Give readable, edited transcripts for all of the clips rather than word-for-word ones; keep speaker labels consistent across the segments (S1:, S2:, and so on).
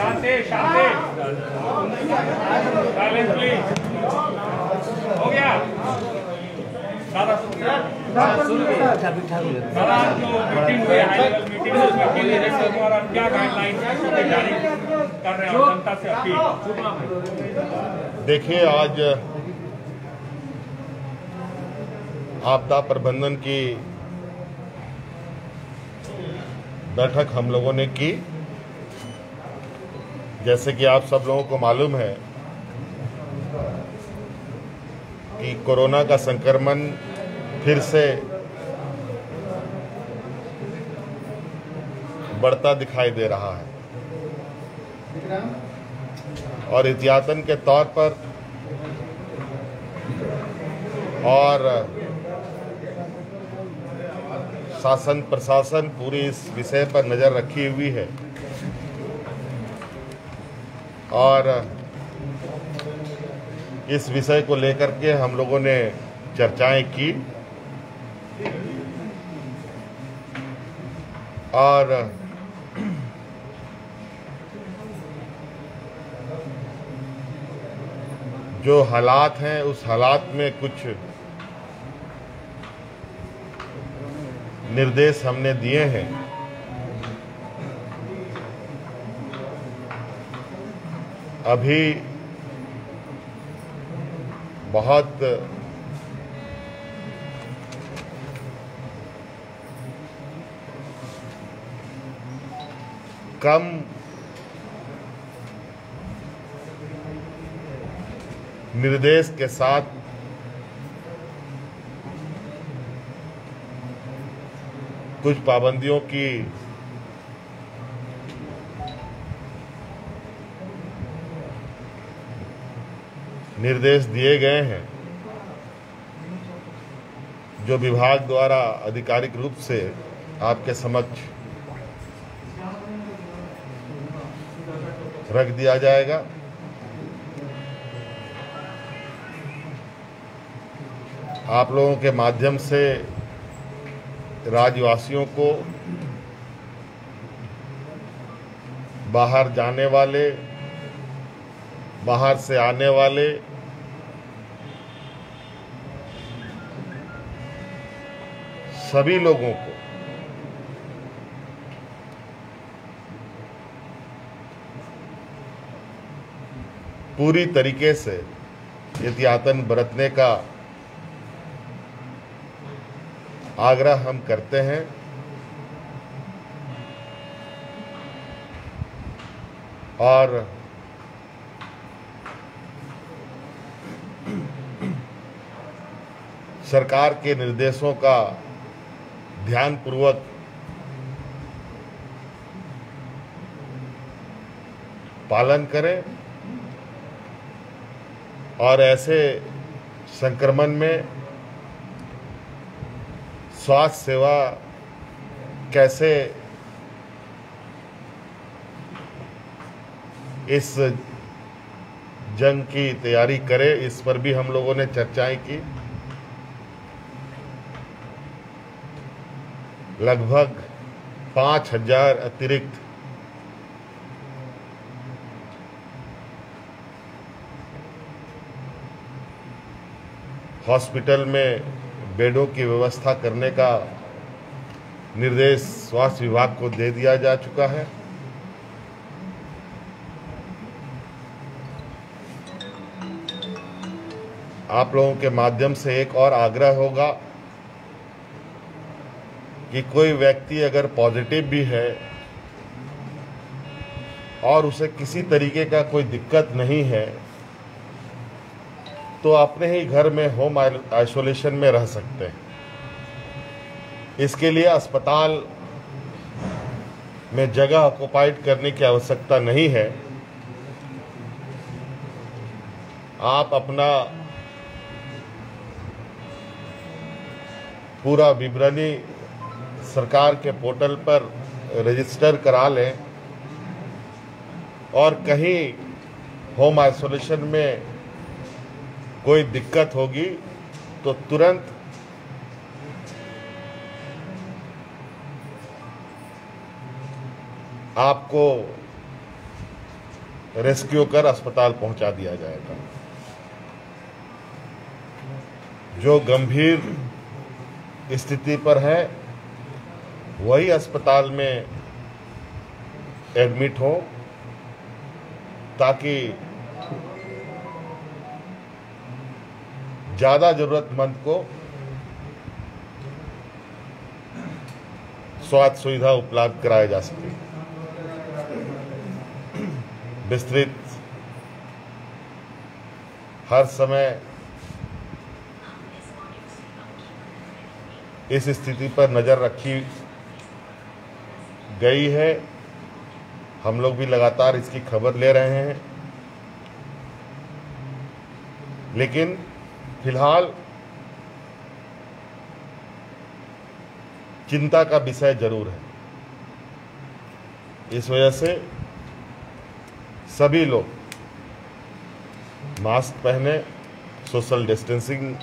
S1: Shanti Shanti, silence please. हो गया सारा सारा जो मीटिंग हुई, हाई लेवल मीटिंग, उस मीटिंग के द्वारा क्या गाइडलाइन जारी कर रहे हैं और जनता से अपील।
S2: देखिए, आज आपदा प्रबंधन की बैठक हम लोगों ने की। जैसे कि आप सब लोगों को मालूम है कि कोरोना का संक्रमण फिर से बढ़ता दिखाई दे रहा है और एहतियातन के तौर पर और शासन प्रशासन पूरी इस विषय पर नज़र रखी हुई है और इस विषय को लेकर के हम लोगों ने चर्चाएं की और जो हालात हैं उस हालात में कुछ निर्देश हमने दिए हैं। अभी बहुत कम निर्देश के साथ कुछ पाबंदियों की निर्देश दिए गए हैं, जो विभाग द्वारा आधिकारिक रूप से आपके समक्ष रख दिया जाएगा। आप लोगों के माध्यम से राज्यवासियों को बाहर जाने वाले, बाहर से आने वाले सभी लोगों को पूरी तरीके से एहतियातन बरतने का आग्रह हम करते हैं और सरकार के निर्देशों का ध्यानपूर्वक पालन करें और ऐसे संक्रमण में स्वास्थ्य सेवा कैसे इस जंग की तैयारी करे, इस पर भी हम लोगों ने चर्चाएं की। लगभग 5000 अतिरिक्त हॉस्पिटल में बेडों की व्यवस्था करने का निर्देश स्वास्थ्य विभाग को दे दिया जा चुका है। आप लोगों के माध्यम से एक और आग्रह होगा कि कोई व्यक्ति अगर पॉजिटिव भी है और उसे किसी तरीके का कोई दिक्कत नहीं है तो अपने ही घर में होम आइसोलेशन में रह सकते हैं। इसके लिए अस्पताल में जगह ऑक्युपाइड करने की आवश्यकता नहीं है। आप अपना पूरा विवरणी सरकार के पोर्टल पर रजिस्टर करा लें और कहीं होम आइसोलेशन में कोई दिक्कत होगी तो तुरंत आपको रेस्क्यू कर अस्पताल पहुंचा दिया जाएगा। जो गंभीर स्थिति पर है वही अस्पताल में एडमिट हो, ताकि ज्यादा जरूरतमंद को स्वास्थ्य सुविधा उपलब्ध कराया जा सके। विस्तृत हर समय इस स्थिति पर नजर रखी गई है। हम लोग भी लगातार इसकी खबर ले रहे हैं, लेकिन फिलहाल चिंता का विषय जरूर है। इस वजह से सभी लोग मास्क पहने, सोशल डिस्टेंसिंग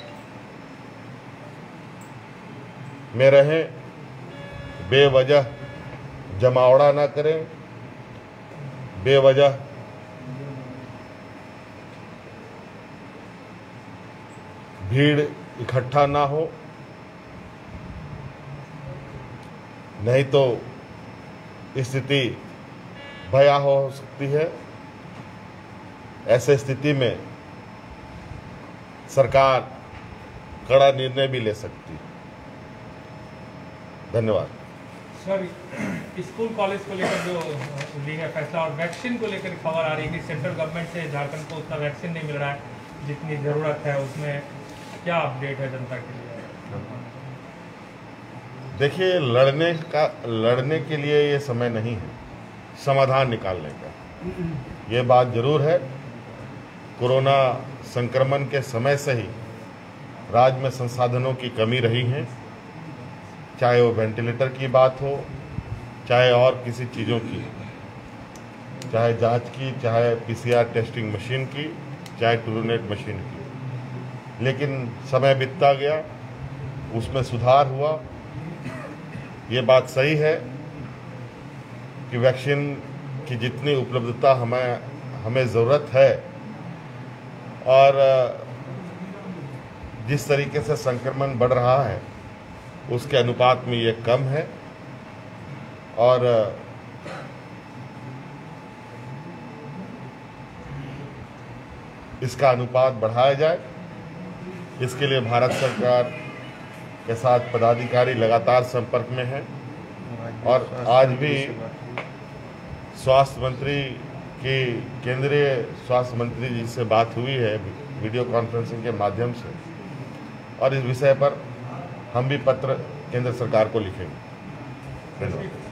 S2: में रहें, बेवजह जमावड़ा ना करें, बेवजह भीड़ इकट्ठा ना हो, नहीं तो स्थिति भयावह हो सकती है। ऐसे स्थिति में सरकार कड़ा निर्णय भी ले सकती है। धन्यवाद।
S1: सर, स्कूल कॉलेज को लेकर जो लिया फैसला और वैक्सीन को लेकर खबर आ रही है कि सेंट्रल गवर्नमेंट से झारखंड को उतना वैक्सीन नहीं मिल रहा है जितनी ज़रूरत है, उसमें क्या अपडेट है जनता के लिए?
S2: देखिए, लड़ने के लिए ये समय नहीं है, समाधान निकालने का। ये बात जरूर है, कोरोना संक्रमण के समय से ही राज्य में संसाधनों की कमी रही है, चाहे वो वेंटिलेटर की बात हो, चाहे और किसी चीज़ों की, चाहे जांच की, चाहे पीसीआर टेस्टिंग मशीन की, चाहे ट्रूनेट मशीन की। लेकिन समय बीतता गया, उसमें सुधार हुआ। ये बात सही है कि वैक्सीन की जितनी उपलब्धता हमें ज़रूरत है और जिस तरीके से संक्रमण बढ़ रहा है उसके अनुपात में ये कम है, और इसका अनुपात बढ़ाया जाए। इसके लिए भारत सरकार के साथ पदाधिकारी लगातार संपर्क में हैं, और आज भी स्वास्थ्य मंत्री की, केंद्रीय स्वास्थ्य मंत्री जी से बात हुई है वीडियो कॉन्फ्रेंसिंग के माध्यम से, और इस विषय पर हम भी पत्र केंद्र सरकार को लिखेंगे। धन्यवाद।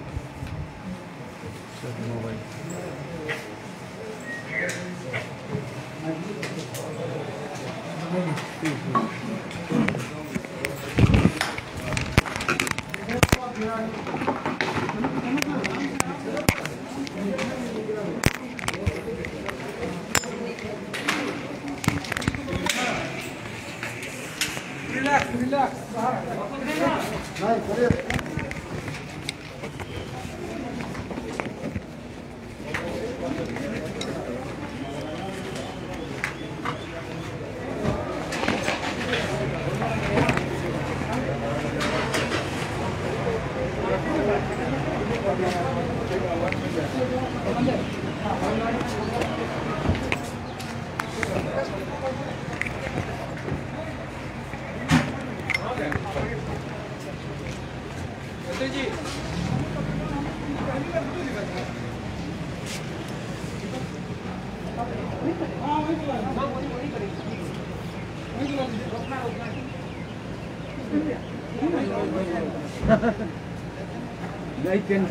S3: नहीं टेंशन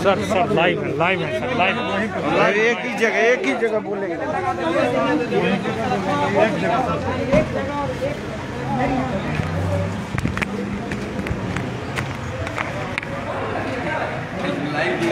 S1: सर लाइव है सर, लाइव
S3: एक ही जगह बोलेंगे। लाइव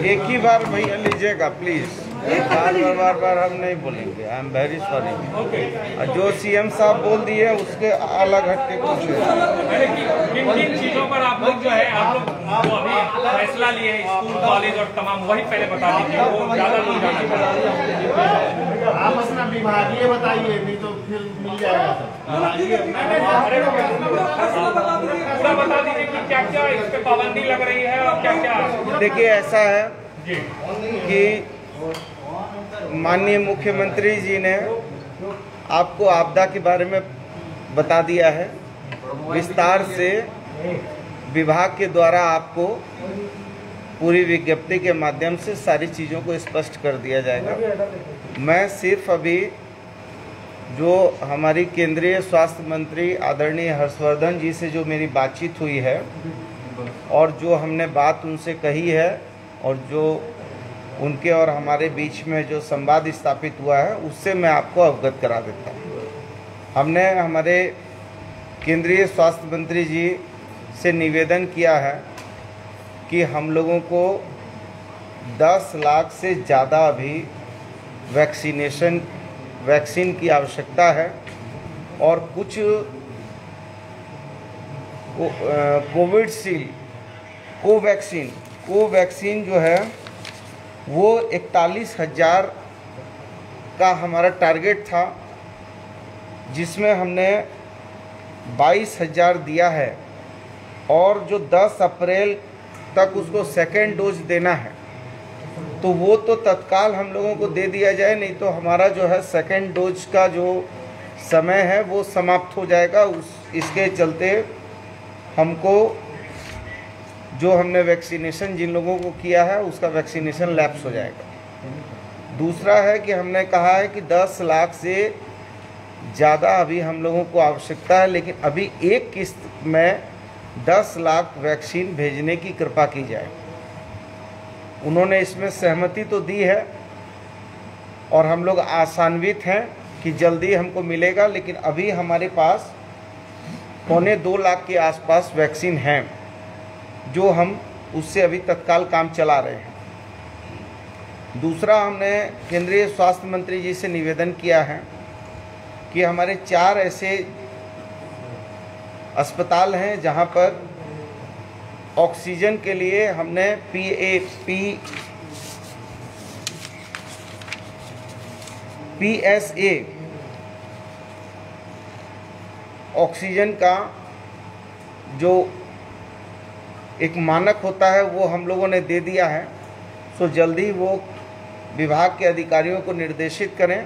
S3: एक ही बार भैया लीजिएगा प्लीज, बार बार हम नहीं बोलेंगे। I am very sorry. जो सीएम साहब बोल दिए उसके अलग हटके कुछ
S1: किन किन चीजों पर आप लोग जो है आप लोग जो अभी फैसला लिए स्कूल कॉलेज और तमाम वही पहले बता दीजिए, वो ज्यादा लोग जानना चाहते
S2: आप अपना विभागीय बताइए, नहीं तो फिर मिल जाएगा
S1: पूरा बता दीजिए कि क्या क्या इस पे पाबंदी लग रही है और क्या क्या।
S3: देखिए ऐसा है
S1: जी
S3: कि माननीय मुख्यमंत्री जी ने आपको आपदा के बारे में बता दिया है विस्तार से। विभाग के द्वारा आपको पूरी विज्ञप्ति के माध्यम से सारी चीज़ों को स्पष्ट कर दिया जाएगा। मैं सिर्फ अभी जो हमारी केंद्रीय स्वास्थ्य मंत्री आदरणीय हर्षवर्धन जी से जो मेरी बातचीत हुई है और जो हमने बात उनसे कही है और जो उनके और हमारे बीच में जो संवाद स्थापित हुआ है उससे मैं आपको अवगत करा देता हूँ। हमने हमारे केंद्रीय स्वास्थ्य मंत्री जी से निवेदन किया है कि हम लोगों को 10 लाख से ज़्यादा अभी वैक्सीन की आवश्यकता है और कुछ कोवैक्सीन जो है वो 41,000 का हमारा टारगेट था, जिसमें हमने 22,000 दिया है और जो 10 अप्रैल तक उसको सेकेंड डोज देना है तो वो तो तत्काल हम लोगों को दे दिया जाए, नहीं तो हमारा जो है सेकेंड डोज का जो समय है वो समाप्त हो जाएगा। इसके चलते हमको जो हमने वैक्सीनेशन जिन लोगों को किया है उसका वैक्सीनेशन लैप्स हो जाएगा। दूसरा है कि हमने कहा है कि 10 लाख से ज़्यादा अभी हम लोगों को आवश्यकता है, लेकिन अभी एक किस्त में 10 लाख वैक्सीन भेजने की कृपा की जाए। उन्होंने इसमें सहमति तो दी है और हम लोग आशान्वित हैं कि जल्दी हमको मिलेगा, लेकिन अभी हमारे पास 2.25 लाख के आसपास वैक्सीन हैं जो हम उससे अभी तत्काल काम चला रहे हैं। दूसरा, हमने केंद्रीय स्वास्थ्य मंत्री जी से निवेदन किया है कि हमारे 4 ऐसे अस्पताल हैं जहां पर ऑक्सीजन के लिए हमने PSA ऑक्सीजन का जो एक मानक होता है वो हम लोगों ने दे दिया है। सो जल्दी वो विभाग के अधिकारियों को निर्देशित करें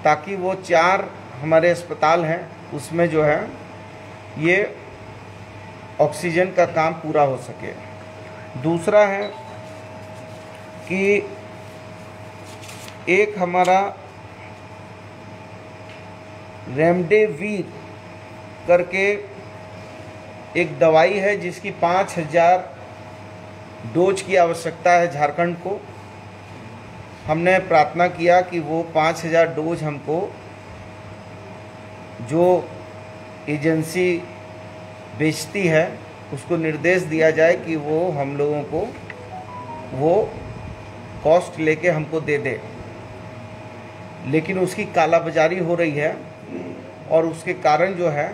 S3: ताकि वो 4 हमारे अस्पताल हैं उसमें जो है ये ऑक्सीजन का काम पूरा हो सके। दूसरा है कि एक हमारा रेमडेसिविर करके एक दवाई है जिसकी 5,000 डोज की आवश्यकता है झारखंड को। हमने प्रार्थना किया कि वो 5,000 डोज हमको जो एजेंसी बेचती है उसको निर्देश दिया जाए कि वो हम लोगों को वो कॉस्ट लेके हमको दे दे, लेकिन उसकी कालाबाजारी हो रही है और उसके कारण जो है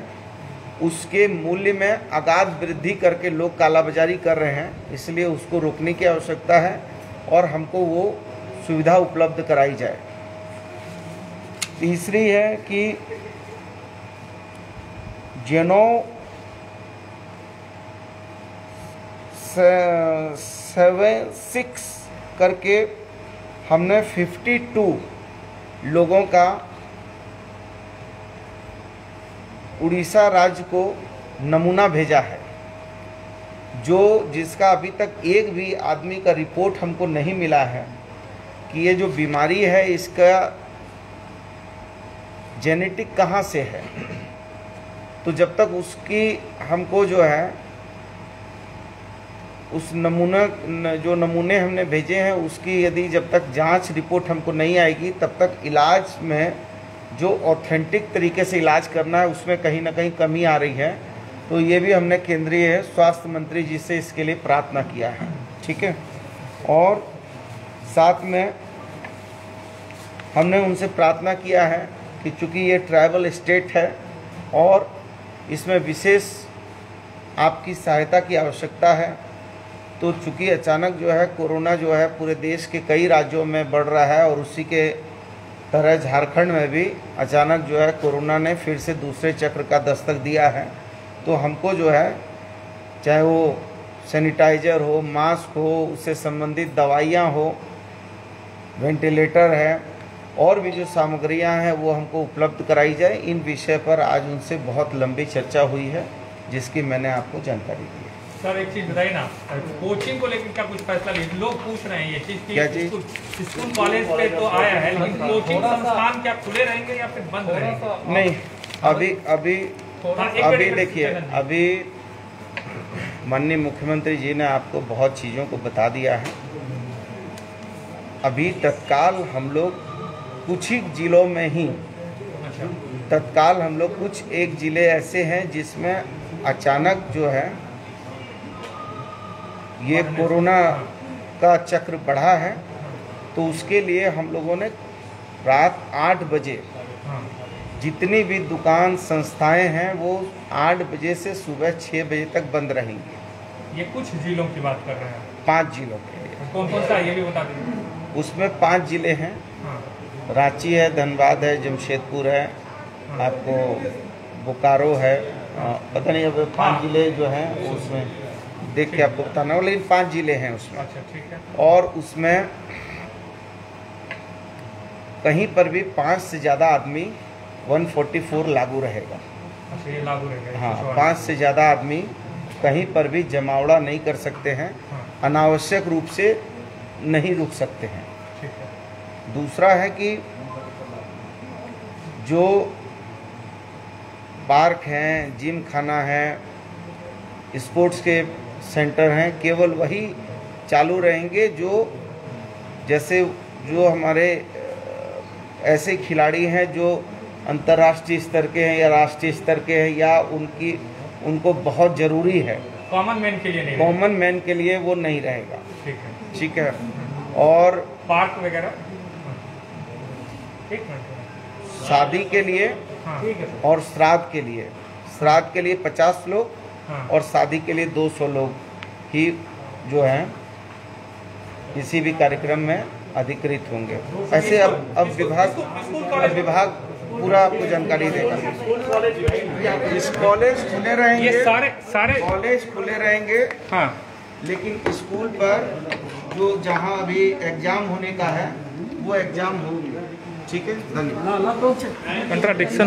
S3: उसके मूल्य में अगाध वृद्धि करके लोग कालाबाजारी कर रहे हैं, इसलिए उसको रोकने की आवश्यकता है और हमको वो सुविधा उपलब्ध कराई जाए। तीसरी है कि Genovac करके हमने 52 लोगों का उड़ीसा राज्य को नमूना भेजा है, जिसका अभी तक एक भी आदमी का रिपोर्ट हमको नहीं मिला है कि ये जो बीमारी है इसका जेनेटिक कहाँ से है। तो जब तक उसकी हमको जो है उस नमूने हमने भेजे हैं उसकी यदि जब तक जांच रिपोर्ट हमको नहीं आएगी तब तक इलाज में जो ऑथेंटिक तरीके से इलाज करना है उसमें कहीं ना कहीं कमी आ रही है। तो ये भी हमने केंद्रीय स्वास्थ्य मंत्री जी से इसके लिए प्रार्थना किया है, ठीक है। और साथ में हमने उनसे प्रार्थना किया है कि चूँकि ये ट्राइबल स्टेट है और इसमें विशेष आपकी सहायता की आवश्यकता है। तो चूँकि अचानक जो है कोरोना जो है पूरे देश के कई राज्यों में बढ़ रहा है और उसी के तरह झारखंड में भी अचानक जो है कोरोना ने फिर से दूसरे चक्र का दस्तक दिया है। तो हमको जो है चाहे वो सैनिटाइज़र हो, मास्क हो, उससे संबंधित दवाइयाँ हो, वेंटिलेटर है और भी जो सामग्रियाँ हैं वो हमको उपलब्ध कराई जाए। इन विषय पर आज उनसे बहुत लंबी चर्चा हुई है जिसकी मैंने आपको जानकारी दी है।
S1: सर एक चीज़ बताइए ना, कोचिंग को लेकर क्या कुछ फैसला लिया? लोग पूछ रहे हैं ये चीज़
S3: क्या
S1: कि
S3: चीज़?
S1: स्कूल कॉलेज पे तो आया है लेकिन कोचिंग संस्थान क्या खुले रहेंगे या फिर बंद रहेंगे?
S3: नहीं, अभी देखिए, अभी माननीय मुख्यमंत्री जी ने आपको बहुत चीज़ों को बता दिया है। अभी तत्काल हम लोग कुछ ही जिलों में ही तत्काल हम लोग कुछ एक ज़िले ऐसे हैं जिसमें अचानक जो है ये कोरोना का चक्र बढ़ा है। तो उसके लिए हम लोगों ने रात 8 बजे जितनी भी दुकान संस्थाएं हैं वो 8 बजे से सुबह 6 बजे तक बंद रहेंगी।
S1: ये कुछ जिलों की बात कर रहे हैं?
S3: 5 जिलों के लिए।
S1: कौन कौन सा ये भी बता दीजिए।
S3: उसमें 5 जिले हैं, रांची है, धनबाद है, जमशेदपुर है, आपको बोकारो है, पता नहीं अब 5 जिले जो हैं उसमें देख के आपको बताना होगा, लेकिन 5 जिले हैं उसमें।
S1: अच्छा, ठीक है।
S3: और उसमें कहीं पर भी 5 से ज़्यादा आदमी 144 लागू रहेगा।
S1: अच्छा, ये लागू रहेगा?
S3: हाँ, 5 से ज़्यादा आदमी कहीं पर भी जमावड़ा नहीं कर सकते हैं, अनावश्यक रूप से नहीं रुक सकते हैं।
S1: ठीक है।
S3: दूसरा है कि जो पार्क हैं, जिम खाना है, स्पोर्ट्स के सेंटर हैं, केवल वही चालू रहेंगे जो जैसे जो हमारे ऐसे खिलाड़ी हैं जो अंतर्राष्ट्रीय स्तर के हैं या राष्ट्रीय स्तर के हैं या उनको बहुत ज़रूरी है।
S1: कॉमन मैन के लिए नहीं?
S3: कॉमन मैन के लिए वो नहीं रहेगा।
S1: ठीक है,
S3: ठीक है। और
S1: पार्क वगैरह? एक मिनट।
S3: शादी के लिए
S1: ठीक है।
S3: और श्राद्ध के लिए 50 लोग और शादी के लिए 200 लोग ही जो हैं किसी भी कार्यक्रम में अधिकृत होंगे। ऐसे अब विभाग पूरा आपको जानकारी देगा। इस कॉलेज खुले रहेंगे,
S1: ये सारे
S3: कॉलेज खुले रहेंगे।
S1: हाँ,
S3: लेकिन स्कूल पर जो जहाँ अभी एग्जाम होने का है वो एग्जाम होंगे। ठीक है, धन्यवाद।
S1: कंट्राडिक्शन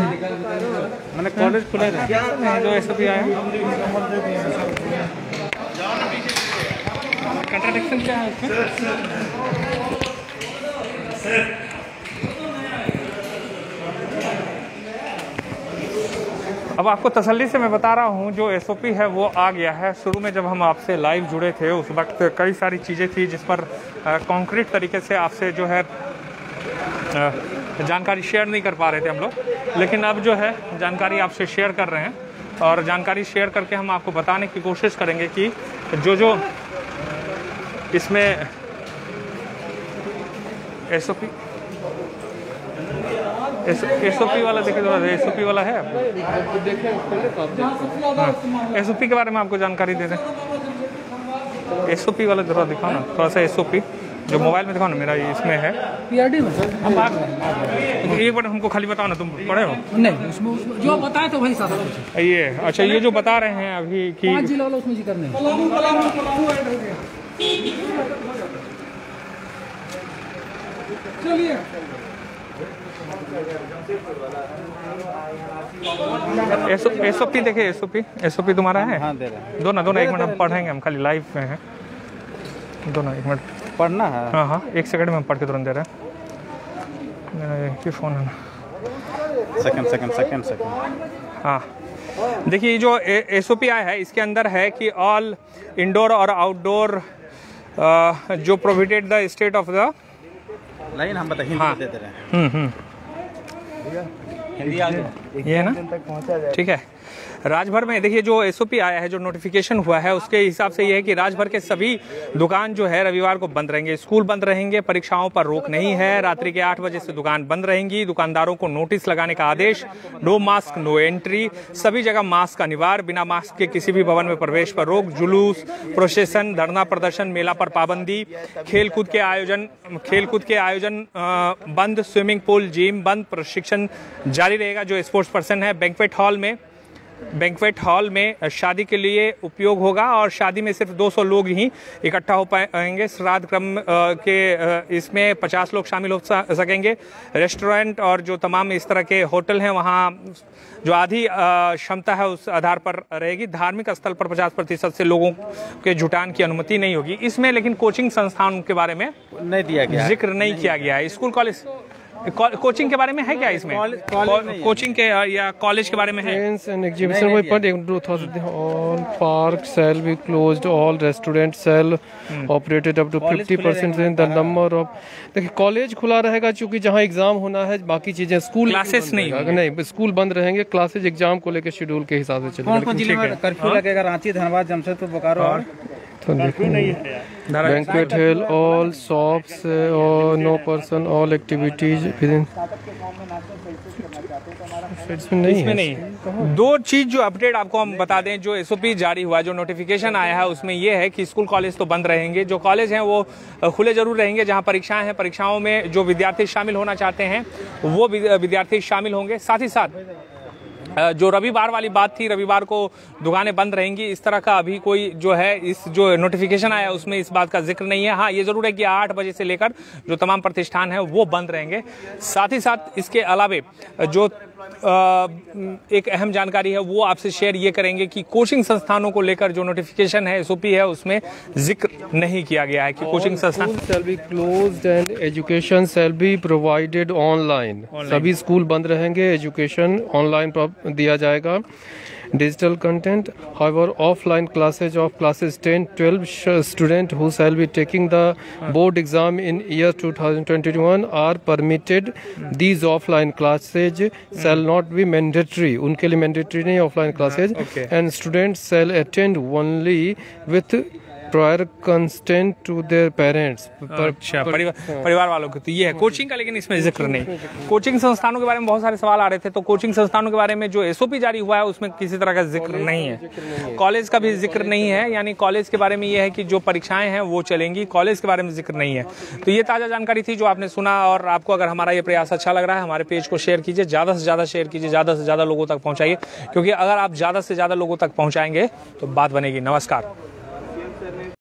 S1: मैंने कॉलेज खुला है क्या जो ऐसा भी आया? कंट्राडिक्शन क्या है इसमें? अब आपको तसल्ली से मैं बता रहा हूँ जो एसओपी है वो आ गया है। शुरू में जब हम आपसे लाइव जुड़े थे उस वक्त कई सारी चीज़ें थी जिस पर कॉन्क्रीट तरीके से आपसे जो है जानकारी शेयर नहीं कर पा रहे थे हम लोग, लेकिन अब जो है जानकारी आपसे शेयर कर रहे हैं और जानकारी शेयर करके हम आपको बताने की कोशिश करेंगे कि जो इसमें एसओपी वाला देखे थोड़ा, एसओपी वाला है एसओपी के बारे में आपको जानकारी दे दें। एसओपी वाला थोड़ा दिखाओ ना, थोड़ा सा एसओपी जो मोबाइल में दिखाओ ना, मेरा इसमें है
S4: पीआरडी में। हम बात
S1: एक बार हमको खाली बताओ ना, तुम पढ़े हो?
S4: नहीं, उसमें जो बताए तो वही सारा कुछ।
S1: ये अच्छा, ये जो बता रहे हैं अभी कि
S4: 5 जिला वाला उसमें जिक्र नहीं। चलिए
S1: एसओपी देखिए, एसओपी तुम्हारा है?
S3: हाँ, दे रहे हैं।
S1: दो ना 1 मिनट पढ़ेंगे हम, खाली लाइव में है। दो ना 1 मिनट
S3: पढ़ना है।
S1: हाँ हाँ, एक सेकंड में पढ़ के तुरंत दे रहे हैं। ये फ़ोन है ना,
S3: सेकंड।
S1: हाँ देखिए, जो SOP आया है इसके अंदर है कि ऑल इंडोर और आउटडोर जो prohibited the state of the
S3: line हम बताइए,
S1: हाँ।
S3: दे रहे हैं हिंदी
S1: ये है ना, ठीक है। राजभर में देखिए जो SOP आया है, जो नोटिफिकेशन हुआ है उसके हिसाब से ये है कि राजभर के सभी दुकान जो है रविवार को बंद रहेंगे, स्कूल बंद रहेंगे, परीक्षाओं पर रोक नहीं है, रात्रि के 8 बजे से दुकान बंद रहेंगी, दुकानदारों को नोटिस लगाने का आदेश, नो मास्क नो एंट्री, सभी जगह मास्क अनिवार्य, बिना मास्क के किसी भी भवन में प्रवेश पर रोक, जुलूस, प्रोसेशन, धरना प्रदर्शन, मेला पर पाबंदी, खेलकूद के आयोजन बंद, स्विमिंग पूल जिम बंद, प्रशिक्षण जारी रहेगा जो स्पोर्ट्स पर्सन है। बैंक्वेट हॉल में शादी के लिए उपयोग होगा और शादी में सिर्फ 200 लोग ही इकट्ठा हो पाएंगे। श्राद्ध क्रम के इसमें 50 लोग शामिल हो सकेंगे। रेस्टोरेंट और जो तमाम इस तरह के होटल हैं वहाँ जो आधी क्षमता है उस आधार पर रहेगी। धार्मिक स्थल पर 50% से लोगों के जुटान की अनुमति नहीं होगी इसमें। लेकिन कोचिंग संस्थान के बारे में
S3: नहीं दिया गया,
S1: जिक्र नहीं किया गया है। स्कूल कॉलेज कोचिंग के बारे में है क्या इसमें? कोचिंग के या कॉलेज के बारे में है?
S5: and exhibition by part all parks shall be closed, all restaurants shall operated up to 50% in the number of। देखिए कॉलेज खुला रहेगा क्योंकि जहाँ एग्जाम होना है, बाकी चीजें स्कूल
S1: क्लासेस
S5: नहीं स्कूल बंद रहेंगे, क्लासेज एग्जाम को लेकर शेड्यूल के हिसाब से चलेगा।
S3: कौन जिले में कर्फ्यू लगेगा? रांची, धनबाद, जमशेदपुर, बोकारो और
S5: बैंक्वेट हॉल, ऑल शॉप्स और no person, all activities within.
S1: इसमें नहीं। दो चीज जो अपडेट आपको हम बता दें, जो SOP जारी हुआ, जो नोटिफिकेशन आया है उसमें यह है कि स्कूल कॉलेज तो बंद रहेंगे, जो कॉलेज हैं वो खुले जरूर रहेंगे। जहां परीक्षाएं हैं, परीक्षाओं में जो विद्यार्थी शामिल होना चाहते हैं वो विद्यार्थी शामिल होंगे। साथ ही साथ जो रविवार वाली बात थी, रविवार को दुकानें बंद रहेंगी, इस तरह का अभी कोई जो है इस जो नोटिफिकेशन आया उसमें इस बात का जिक्र नहीं है। हाँ, ये जरूर है कि 8 बजे से लेकर जो तमाम प्रतिष्ठान हैं वो बंद रहेंगे। साथ ही साथ इसके अलावे जो एक अहम जानकारी है वो आपसे शेयर ये करेंगे कि कोचिंग संस्थानों को लेकर जो नोटिफिकेशन है, SOP है, उसमें जिक्र नहीं किया गया है कि कोचिंग संस्थान
S5: shall be closed and education shall be provided online। सभी स्कूल बंद रहेंगे, एजुकेशन ऑनलाइन दिया जाएगा। Digital content, however offline classes of classes 10-12 student who shall be taking the board exam in year 2021 are permitted। These offline classes shall not be mandatory, उनके लिए mandatory नहीं offline classes, and students shall attend only with prior consent to their parents.
S1: अच्छा, परिवार वालों के। तो ये है कोचिंग का, लेकिन इसमें जिक्र नहीं। कोचिंग संस्थानों के बारे में बहुत सारे सवाल आ रहे थे, तो कोचिंग संस्थानों के बारे में जो SOP जारी हुआ है उसमें किसी तरह का जिक्र नहीं है। कॉलेज का भी जिक्र नहीं है, यानी कॉलेज के बारे में ये है कि जो परीक्षाएं हैं वो चलेंगी, कॉलेज के बारे में जिक्र नहीं है। तो ये ताज़ा जानकारी थी जो आपने सुना, और आपको अगर हमारा ये प्रयास अच्छा लग रहा है, हमारे पेज को शेयर कीजिए, ज़्यादा से ज़्यादा शेयर कीजिए, ज़्यादा से ज़्यादा लोगों तक पहुँचाइए, क्योंकि अगर आप ज़्यादा से ज़्यादा लोगों तक पहुँचाएंगे तो बात बनेगी। नमस्कार।